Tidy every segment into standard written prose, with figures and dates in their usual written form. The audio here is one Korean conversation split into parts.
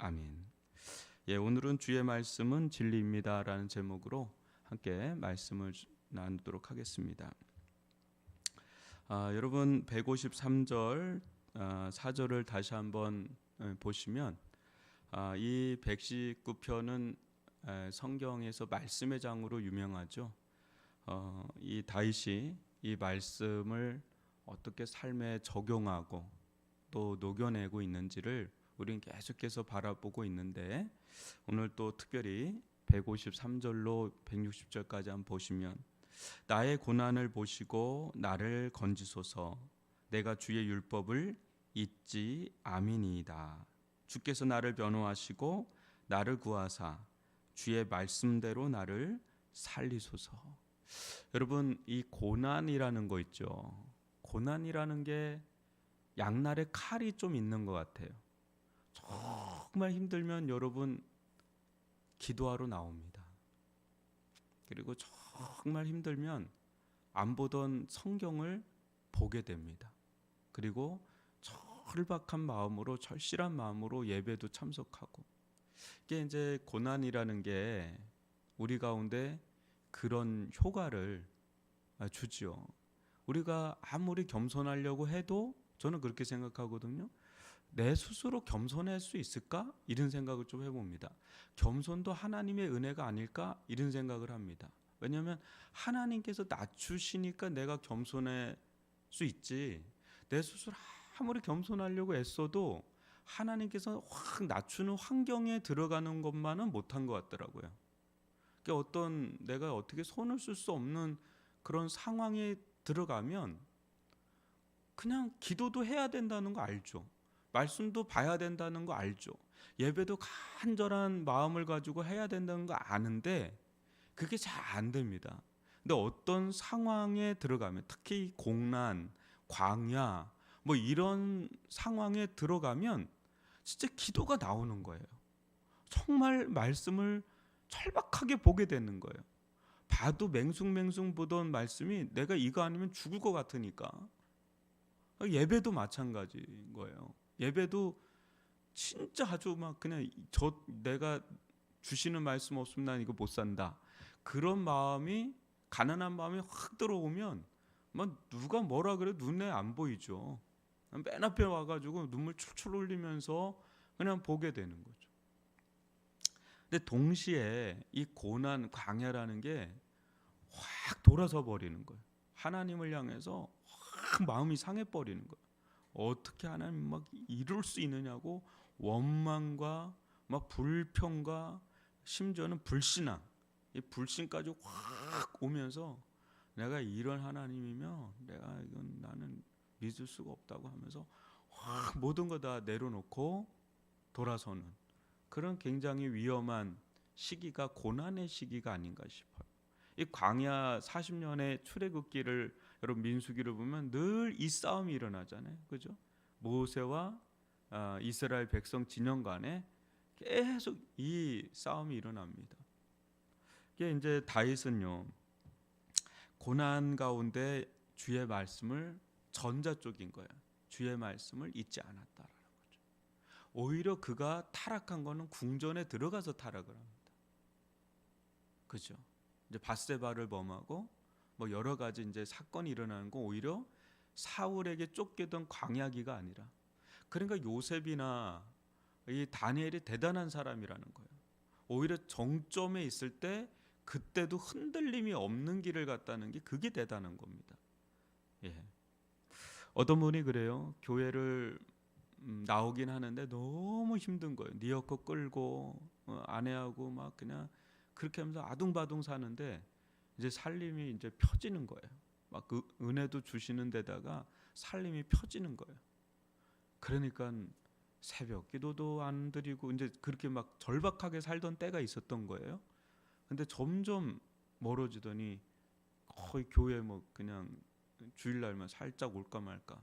아멘. 오늘은 주의 말씀은 진리입니다라는 제목으로 함께 말씀을 나누도록 하겠습니다. 여러분 153절 4절을 다시 한번 보시면 이 119편은 성경에서 말씀의 장으로 유명하죠. 이 다윗이 이 말씀을 어떻게 삶에 적용하고 또 녹여내고 있는지를 우리는 계속해서 바라보고 있는데, 오늘 또 특별히 153절로 160절까지 한번 보시면, 나의 고난을 보시고 나를 건지소서, 내가 주의 율법을 잊지 아미니이다. 주께서 나를 변호하시고 나를 구하사 주의 말씀대로 나를 살리소서. 여러분, 이 고난이라는 거 있죠. 고난이라는 게 양날의 칼이 좀 있는 것 같아요. 정말 힘들면 여러분 기도하러 나옵니다. 그리고 정말 힘들면 안 보던 성경을 보게 됩니다. 그리고 절박한 마음으로, 절실한 마음으로 예배도 참석하고. 이게 이제 고난이라는 게 우리 가운데 그런 효과를 주지요. 우리가 아무리 겸손하려고 해도 저는 그렇게 생각하거든요. 내 스스로 겸손할 수 있을까? 이런 생각을 좀 해봅니다. 겸손도 하나님의 은혜가 아닐까? 이런 생각을 합니다. 왜냐하면 하나님께서 낮추시니까 내가 겸손할 수 있지, 내 스스로 아무리 겸손하려고 애써도 하나님께서 확 낮추는 환경에 들어가는 것만은 못한 것 같더라고요. 그러니까 어떤 내가 어떻게 손을 쓸 수 없는 그런 상황에 들어가면 그냥 기도도 해야 된다는 거 알죠. 말씀도 봐야 된다는 거 알죠. 예배도 간절한 마음을 가지고 해야 된다는 거 아는데 그게 잘 안 됩니다. 근데 어떤 상황에 들어가면, 특히 공난, 광야 뭐 이런 상황에 들어가면 진짜 기도가 나오는 거예요. 정말 말씀을 철박하게 보게 되는 거예요. 봐도 맹숭맹숭 보던 말씀이 내가 이거 아니면 죽을 것 같으니까. 예배도 마찬가지인 거예요. 예배도 진짜 아주 막 그냥 내가 주시는 말씀 없으면 난 이거 못 산다, 그런 마음이, 가난한 마음이 확 들어오면 막 누가 뭐라 그래 눈에 안 보이죠. 맨 앞에 와가지고 눈물 출출 흘리면서 그냥 보게 되는 거죠. 근데 동시에 이 고난, 광야라는 게 확 돌아서 버리는 거예요. 하나님을 향해서 확 마음이 상해 버리는 거예요. 어떻게 하나님 막 이룰 수 있느냐고 원망과 막 불평과 심지어는 불신앙, 이 불신까지 확 오면서 내가 이런 하나님이면 내가 이건 나는 믿을 수가 없다고 하면서 확 모든 거 다 내려놓고 돌아서는 그런 굉장히 위험한 시기가 고난의 시기가 아닌가 싶어요. 이 광야 40년의 출애굽기를, 여러분 민수기를 보면 늘 이 싸움이 일어나잖아요. 그죠? 모세와 이스라엘 백성 진영 간에 계속 이 싸움이 일어납니다. 이게 이제 다윗은요, 고난 가운데 주의 말씀을, 전자 쪽인 거야. 주의 말씀을 잊지 않았다라는 거죠. 오히려 그가 타락한 거는 궁전에 들어가서 타락을 합니다. 그죠? 이제 밧세바를 범하고 뭐 여러 가지 이제 사건이 일어나는 건 오히려 사울에게 쫓기던 광야기가 아니라, 그러니까 요셉이나 이 다니엘이 대단한 사람이라는 거예요. 오히려 정점에 있을 때 그때도 흔들림이 없는 길을 갔다는 게 그게 대단한 겁니다. 어떤 분이 그래요. 교회를 나오긴 하는데 너무 힘든 거예요. 니어커 끌고 아내하고 막 그냥 그렇게 하면서 아둥바둥 사는데 이제 살림이 이제 펴지는 거예요. 막 그 은혜도 주시는 데다가 살림이 펴지는 거예요. 그러니까 새벽 기도도 안 드리고 이제 그렇게 막 절박하게 살던 때가 있었던 거예요. 근데 점점 멀어지더니 거의 교회 뭐 그냥 주일날만 살짝 올까 말까,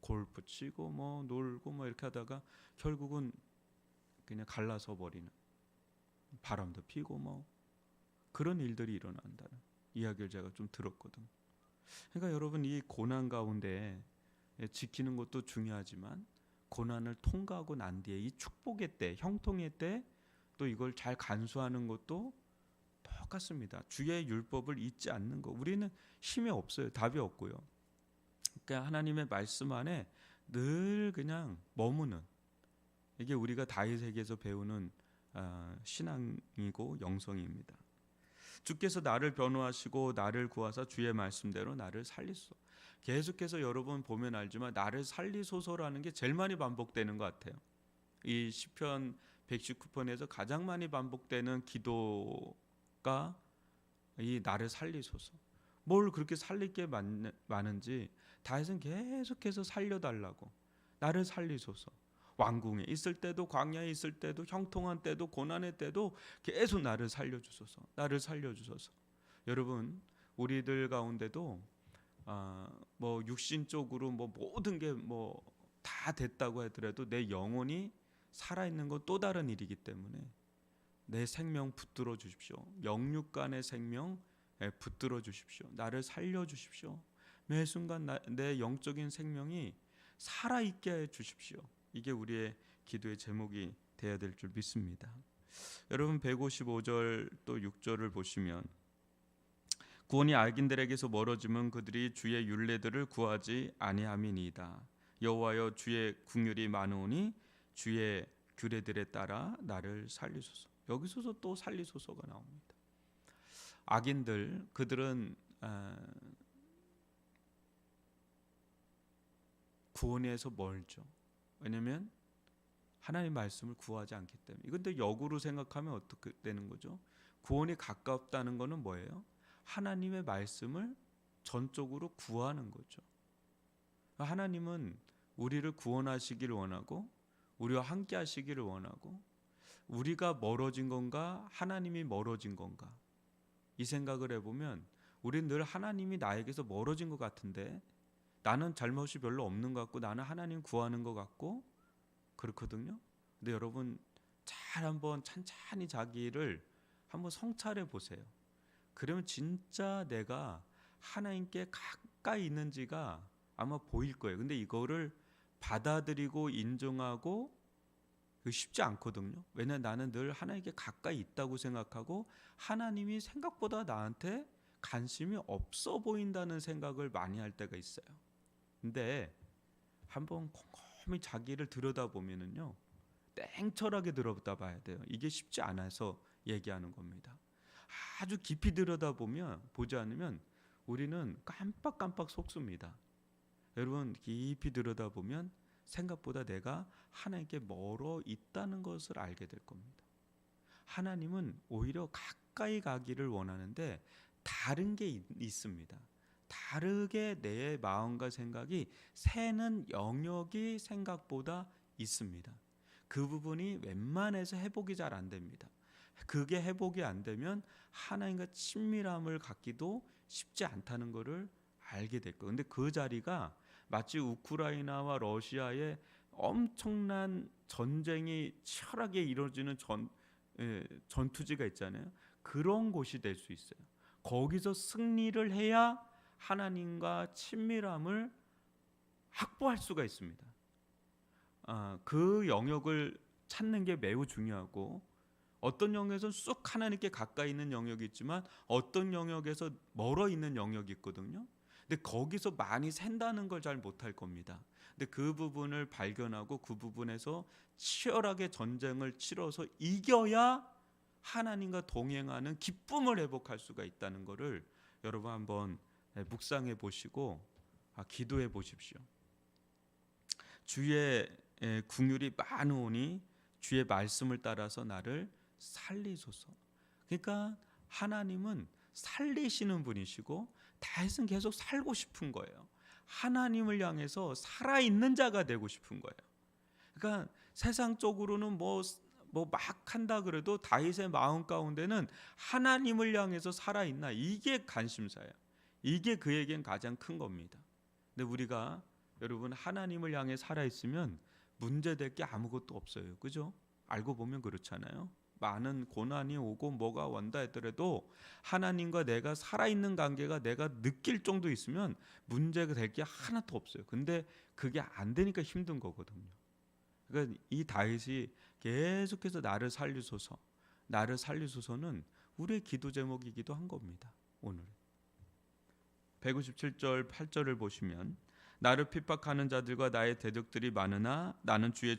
골프 치고 뭐 놀고 뭐 이렇게 하다가 결국은 그냥 갈라서 버리는, 바람도 피고 뭐 그런 일들이 일어난다는 이야기를 제가 좀 들었거든. 그러니까 여러분, 이 고난 가운데 지키는 것도 중요하지만 고난을 통과하고 난 뒤에 이 축복의 때, 형통의 때 또 이걸 잘 간수하는 것도 똑같습니다. 주의 율법을 잊지 않는 거. 우리는 힘이 없어요. 답이 없고요. 그러니까 하나님의 말씀 안에 늘 그냥 머무는, 이게 우리가 다윗에게서 배우는 신앙이고 영성입니다. 주께서 나를 변호하시고 나를 구하사 주의 말씀대로 나를 살리소서. 계속해서 여러분 보면 알지만 나를 살리소서라는 게 제일 많이 반복되는 것 같아요. 이 시편 119편에서 가장 많이 반복되는 기도가 이 나를 살리소서. 뭘 그렇게 살릴 게 많은지 다윗은 계속해서 살려달라고, 나를 살리소서. 왕궁에 있을 때도, 광야에 있을 때도, 형통한 때도, 고난의 때도 계속 나를 살려주소서, 나를 살려주소서. 여러분, 우리들 가운데도 뭐 육신적으로 뭐 모든 게 뭐 다 됐다고 하더라도 내 영혼이 살아있는 건 또 다른 일이기 때문에 내 생명 붙들어 주십시오. 영육간의 생명 붙들어 주십시오. 나를 살려 주십시오. 매 순간 내 영적인 생명이 살아있게 해 주십시오. 이게 우리의 기도의 제목이 되어야 될 줄 믿습니다. 여러분 155절 또 6절을 보시면 구원이 악인들에게서 멀어지면 그들이 주의 율례들을 구하지 아니함이니이다. 여호와여 주의 긍휼이 많으오니 주의 규례들에 따라 나를 살리소서. 여기서도 또 살리소서가 나옵니다. 악인들, 그들은 구원에서 멀죠. 왜냐하면 하나님 말씀을 구하지 않기 때문에. 이건데 역으로 생각하면 어떻게 되는 거죠? 구원이 가깝다는 것은 뭐예요? 하나님의 말씀을 전적으로 구하는 거죠. 하나님은 우리를 구원하시기를 원하고 우리와 함께 하시기를 원하고, 우리가 멀어진 건가 하나님이 멀어진 건가, 이 생각을 해보면 우리는 늘 하나님이 나에게서 멀어진 것 같은데 나는 잘못이 별로 없는 것 같고 나는 하나님 구하는 것 같고 그렇거든요. 근데 여러분 잘 한번 찬찬히 자기를 한번 성찰해 보세요. 그러면 진짜 내가 하나님께 가까이 있는지가 아마 보일 거예요. 근데 이거를 받아들이고 인정하고 쉽지 않거든요. 왜냐하면 나는 늘 하나님께 가까이 있다고 생각하고 하나님이 생각보다 나한테 관심이 없어 보인다는 생각을 많이 할 때가 있어요. 근데 한번 곰곰이 자기를 들여다보면은요, 땡철하게 들여다봐야 돼요. 이게 쉽지 않아서 얘기하는 겁니다. 아주 깊이 들여다보면, 보지 않으면 우리는 깜빡깜빡 속습니다. 여러분 깊이 들여다보면 생각보다 내가 하나님께 멀어 있다는 것을 알게 될 겁니다. 하나님은 오히려 가까이 가기를 원하는데 다른 게 있습니다. 다르게 내 마음과 생각이 새는 영역이 생각보다 있습니다. 그 부분이 웬만해서 회복이 잘 안 됩니다. 그게 회복이 안 되면 하나님과 친밀함을 갖기도 쉽지 않다는 것을 알게 될 거예요. 근데 그 자리가 마치 우크라이나와 러시아의 엄청난 전쟁이 치열하게 이루어지는 전투지가 있잖아요. 그런 곳이 될 수 있어요. 거기서 승리를 해야 하나님과 친밀함을 확보할 수가 있습니다. 그 영역을 찾는 게 매우 중요하고, 어떤 영역에서 쑥 하나님께 가까이 있는 영역이 있지만 어떤 영역에서 멀어 있는 영역이 있거든요. 근데 거기서 많이 샌다는 걸 잘 못할 겁니다. 근데 그 부분을 발견하고 그 부분에서 치열하게 전쟁을 치러서 이겨야 하나님과 동행하는 기쁨을 회복할 수가 있다는 것을 여러분 한번 묵상해 보시고 기도해 보십시오. 주의 긍휼이 많으오니 주의 말씀을 따라서 나를 살리소서. 그러니까 하나님은 살리시는 분이시고 다윗은 계속 살고 싶은 거예요. 하나님을 향해서 살아있는 자가 되고 싶은 거예요. 그러니까 세상적으로는 뭐 막 한다 그래도 다윗의 마음 가운데는 하나님을 향해서 살아있나, 이게 관심사예요. 이게 그에겐 가장 큰 겁니다. 근데 우리가 여러분 하나님을 향해 살아있으면 문제될 게 아무것도 없어요. 그죠? 알고 보면 그렇잖아요. 많은 고난이 오고 뭐가 온다 하더라도 하나님과 내가 살아있는 관계가 내가 느낄 정도 있으면 문제가 될 게 하나도 없어요. 근데 그게 안 되니까 힘든 거거든요. 그러니까 이 다윗이 계속해서 나를 살리소서, 나를 살리소서는 우리의 기도 제목이기도 한 겁니다. 오늘 157절 8절을 보시면 나를 핍박하는 자들과 나의 대적들이 많으나 나는 주의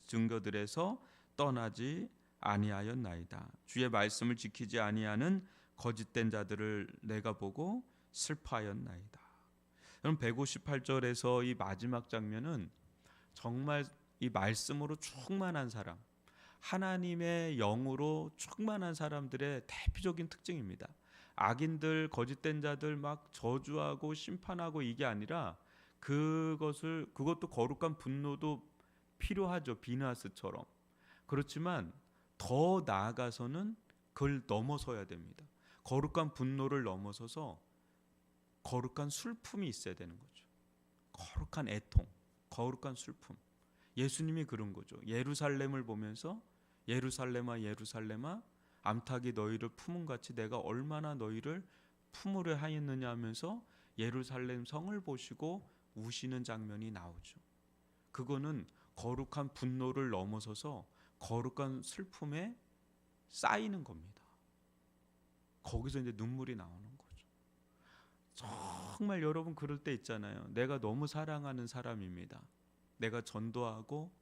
증거들에서 떠나지 아니하였나이다. 주의 말씀을 지키지 아니하는 거짓된 자들을 내가 보고 슬퍼하였나이다. 그럼 158절에서 이 마지막 장면은 정말 이 말씀으로 충만한 사람, 하나님의 영으로 충만한 사람들의 대표적인 특징입니다. 악인들, 거짓된 자들 막 저주하고 심판하고 이게 아니라 그것도 거룩한 분노도 필요하죠. 비나스처럼. 그렇지만 더 나아가서는 그걸 넘어서야 됩니다. 거룩한 분노를 넘어서서 거룩한 슬픔이 있어야 되는 거죠. 거룩한 애통, 거룩한 슬픔. 예수님이 그런 거죠. 예루살렘을 보면서 예루살렘아 예루살렘아 암탉이 너희를 품은 같이 내가 얼마나 너희를 품으려 하였느냐 하면서 예루살렘 성을 보시고 우시는 장면이 나오죠. 그거는 거룩한 분노를 넘어서서 거룩한 슬픔에 쌓이는 겁니다. 거기서 이제 눈물이 나오는 거죠. 정말 여러분 그럴 때 있잖아요. 내가 너무 사랑하는 사람입니다. 내가 전도하고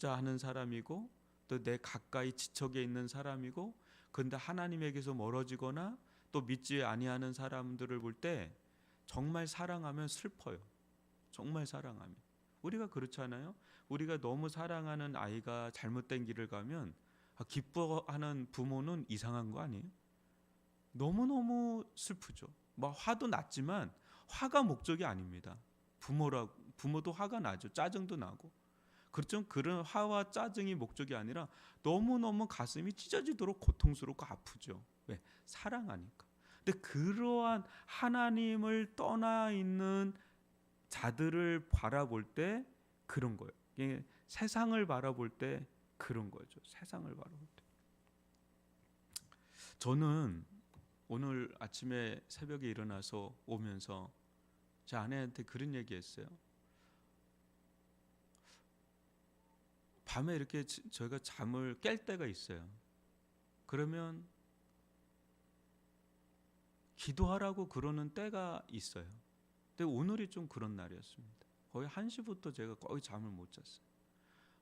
하는 사람이고 또 내 가까이 지척에 있는 사람이고, 그런데 하나님에게서 멀어지거나 또 믿지 아니하는 사람들을 볼 때 정말 사랑하면 슬퍼요. 정말 사랑하면. 우리가 그렇잖아요. 우리가 너무 사랑하는 아이가 잘못된 길을 가면 기뻐하는 부모는 이상한 거 아니에요? 너무너무 슬프죠. 막 화도 났지만 화가 목적이 아닙니다. 부모도 화가 나죠. 짜증도 나고. 그렇죠. 그런 화와 짜증이 목적이 아니라 너무너무 가슴이 찢어지도록 고통스럽고 아프죠. 왜? 사랑하니까. 근데 그러한 하나님을 떠나 있는 자들을 바라볼 때 그런 거예요. 이게 세상을 바라볼 때 그런 거죠. 세상을 바라볼 때. 저는 오늘 아침에 새벽에 일어나서 오면서 제 아내한테 그런 얘기했어요. 밤에 이렇게 저희가 잠을 깰 때가 있어요. 그러면 기도하라고 그러는 때가 있어요. 근데 오늘이 좀 그런 날이었습니다. 거의 1시부터 제가 거의 잠을 못 잤어요.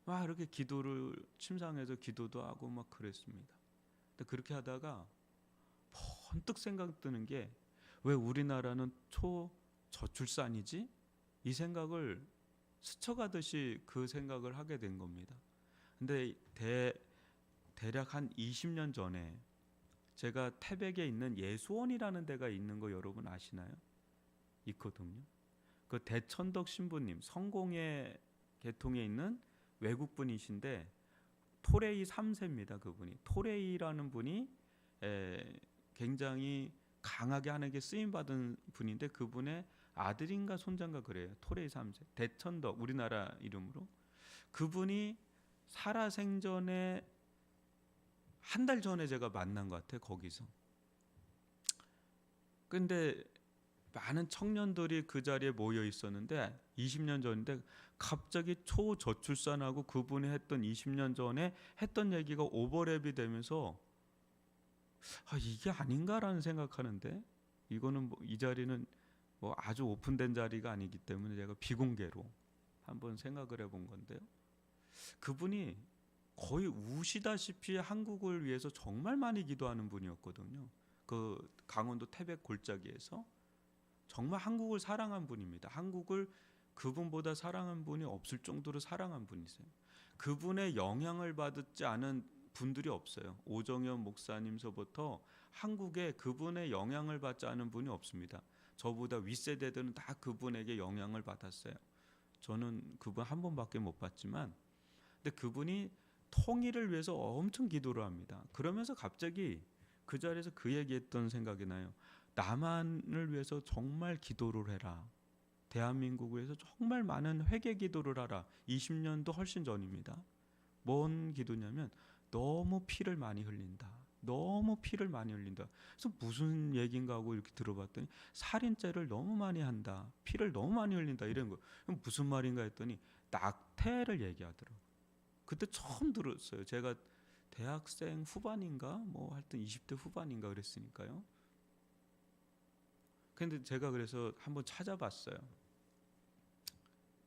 막 이렇게 기도를 침상에서 기도도 하고 막 그랬습니다. 근데 그렇게 하다가 번뜩 생각 드는 게 왜 우리나라는 초저출산이지? 이 생각을 스쳐가듯이 그 생각을 하게 된 겁니다. 근데 대략 한 20년 전에 제가 태백에 있는 예수원이라는 데가 있는 거 여러분 아시나요? 있거든요. 그 대천덕 신부님, 성공회 계통에 있는 외국분이신데 토레이 3세입니다. 그분이 토레이라는 분이 굉장히 강하게 하나님께 쓰임 받은 분인데 그분의 아들인가 손자인가 그래요. 토레이 3세 대천덕, 우리나라 이름으로. 그분이 살아생전에 한 달 전에 제가 만난 것 같아요. 거기서. 근데 많은 청년들이 그 자리에 모여 있었는데 20년 전인데 갑자기 초저출산하고 그분이 했던 20년 전에 했던 얘기가 오버랩이 되면서 이게 아닌가라는 생각하는데, 이거는 이 자리는 아주 오픈된 자리가 아니기 때문에 제가 비공개로 한번 생각을 해본 건데요. 그분이 거의 우시다시피 한국을 위해서 정말 많이 기도하는 분이었거든요. 그 강원도 태백 골짜기에서 정말 한국을 사랑한 분입니다. 한국을 그분보다 사랑한 분이 없을 정도로 사랑한 분이세요. 그분의 영향을 받지 않은 분들이 없어요. 오정현 목사님서부터 한국에 그분의 영향을 받지 않은 분이 없습니다. 저보다 윗세대들은 다 그분에게 영향을 받았어요. 저는 그분 한 번밖에 못 봤지만, 근데 그분이 통일을 위해서 엄청 기도를 합니다. 그러면서 갑자기 그 자리에서 그 얘기했던 생각이 나요. 남한을 위해서 정말 기도를 해라. 대한민국을 위해서 정말 많은 회개 기도를 하라. 20년도 훨씬 전입니다. 뭔 기도냐면 너무 피를 많이 흘린다. 너무 피를 많이 흘린다. 그래서 무슨 얘긴가 하고 이렇게 들어봤더니 살인죄를 너무 많이 한다. 피를 너무 많이 흘린다. 이런 거. 그럼 무슨 말인가 했더니 낙태를 얘기하더라고요. 그때 처음 들었어요. 제가 대학생 후반인가 뭐 하여튼 20대 후반인가 그랬으니까요. 근데 제가 그래서 한번 찾아봤어요.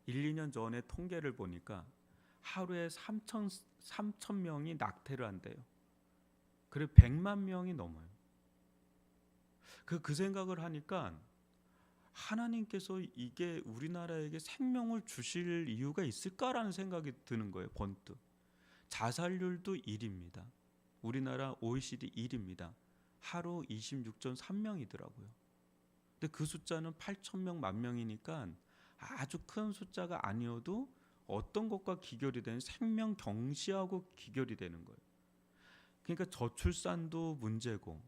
1, 2년 전에 통계를 보니까 하루에 3천 명이 낙태를 한대요. 그래 100만 명이 넘어요. 그 생각을 하니까 하나님께서 이게 우리나라에게 생명을 주실 이유가 있을까라는 생각이 드는 거예요. 번뜩. 자살률도 1위입니다. 우리나라 OECD 1위입니다. 하루 26.3명이더라고요. 근데 그 숫자는 8,000명, 10,000명이니까 아주 큰 숫자가 아니어도 어떤 것과 기결이 되는 생명 경시하고 기결이 되는 거예요. 그러니까 저출산도 문제고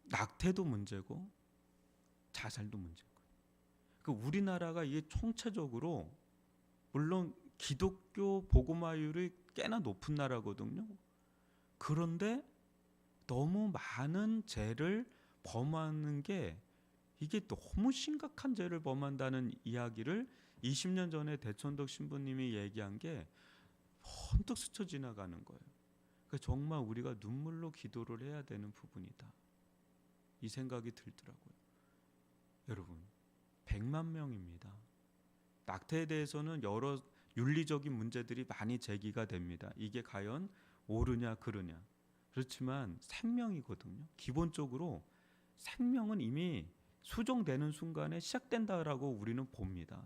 낙태도 문제고 자살도 문제고. 그러니까 우리나라가 이게 총체적으로 물론 기독교 복음화율이 꽤나 높은 나라거든요. 그런데 너무 많은 죄를 범하는 게 이게 너무 심각한 죄를 범한다는 이야기를 20년 전에 대천덕 신부님이 얘기한 게 헌뜩 스쳐 지나가는 거예요. 그러니까 정말 우리가 눈물로 기도를 해야 되는 부분이다. 이 생각이 들더라고요. 여러분, 100만 명입니다. 낙태에 대해서는 여러 윤리적인 문제들이 많이 제기가 됩니다. 이게 과연 옳으냐 그르냐. 그렇지만 생명이거든요. 기본적으로 생명은 이미 수정되는 순간에 시작된다라고 우리는 봅니다.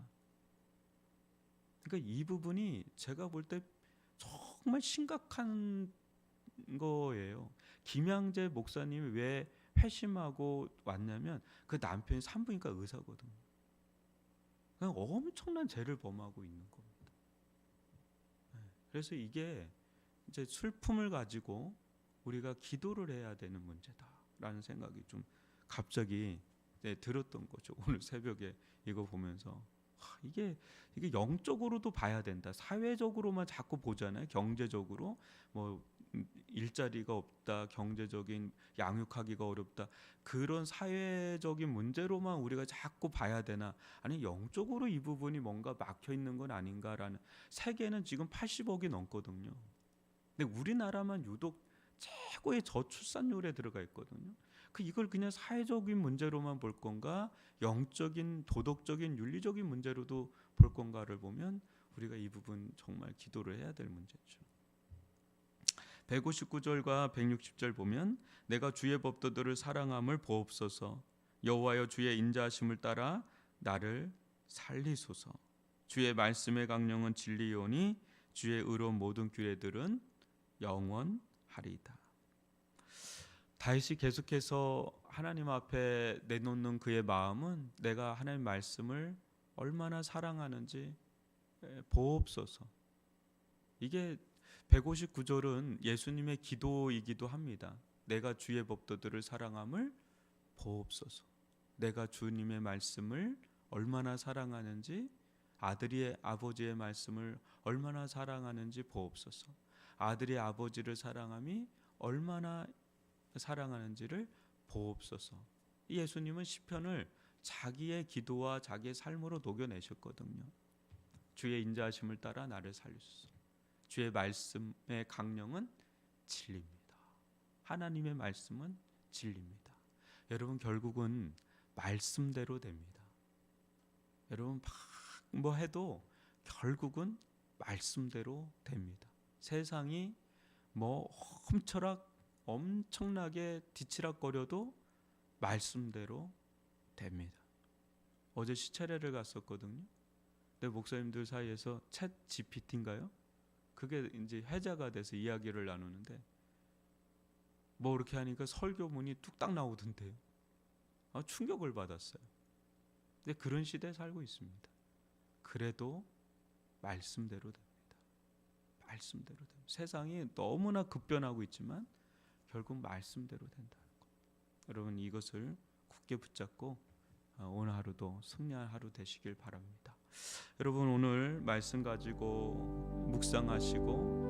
그러니까 이 부분이 제가 볼 때 정말 심각한 거예요. 김양재 목사님이 왜 회심하고 왔냐면 그 남편이 산부인과 의사거든요. 그냥 엄청난 죄를 범하고 있는 겁니다. 그래서 이게 이제 슬픔을 가지고 우리가 기도를 해야 되는 문제다라는 생각이 좀 갑자기 들었던 거죠. 오늘 새벽에 이거 보면서 이게 영적으로도 봐야 된다. 사회적으로만 자꾸 보잖아요. 경제적으로 뭐 일자리가 없다, 경제적인 양육하기가 어렵다, 그런 사회적인 문제로만 우리가 자꾸 봐야 되나? 아니 영적으로 이 부분이 뭔가 막혀 있는 건 아닌가라는. 세계는 지금 80억이 넘거든요. 근데 우리나라만 유독 최고의 저출산율에 들어가 있거든요. 이걸 그냥 사회적인 문제로만 볼 건가, 영적인 도덕적인 윤리적인 문제로도 볼 건가를 보면 우리가 이 부분 정말 기도를 해야 될 문제죠. 159절과 160절 보면 내가 주의 법도들을 사랑함을 보옵소서. 여호와여 주의 인자하심을 따라 나를 살리소서. 주의 말씀의 강령은 진리요니 주의 의로운 모든 규례들은 영원하리이다. 다윗이 계속해서 하나님 앞에 내놓는 그의 마음은 내가 하나님 말씀을 얼마나 사랑하는지 보옵소서. 이게 159절은 예수님의 기도이기도 합니다. 내가 주의 법도들을 사랑함을 보옵소서. 내가 주님의 말씀을 얼마나 사랑하는지, 아들이 아버지의 말씀을 얼마나 사랑하는지 보옵소서. 아들이 아버지를 사랑함이 얼마나 사랑하는지를 보옵소서. 예수님은 시편을 자기의 기도와 자기의 삶으로 녹여내셨거든요. 주의 인자하심을 따라 나를 살리소서. 주의 말씀의 강령은 진리입니다. 하나님의 말씀은 진리입니다. 여러분 결국은 말씀대로 됩니다. 여러분 뭐 해도 결국은 말씀대로 됩니다. 세상이 뭐 엄청나게 뒤치락거려도 말씀대로 됩니다. 어제 시체례를 갔었거든요. 근데 목사님들 사이에서 챗 GPT인가요? 그게 이제 회자가 돼서 이야기를 나누는데 뭐 이렇게 하니까 설교문이 뚝딱 나오던데요. 충격을 받았어요. 근데 그런 시대에 살고 있습니다. 그래도 말씀대로 됩니다. 말씀대로 됩니다. 세상이 너무나 급변하고 있지만 결국 말씀대로 된다는 것. 여러분 이것을 굳게 붙잡고 오늘 하루도 승리할 하루 되시길 바랍니다. 여러분 오늘 말씀 가지고 묵상하시고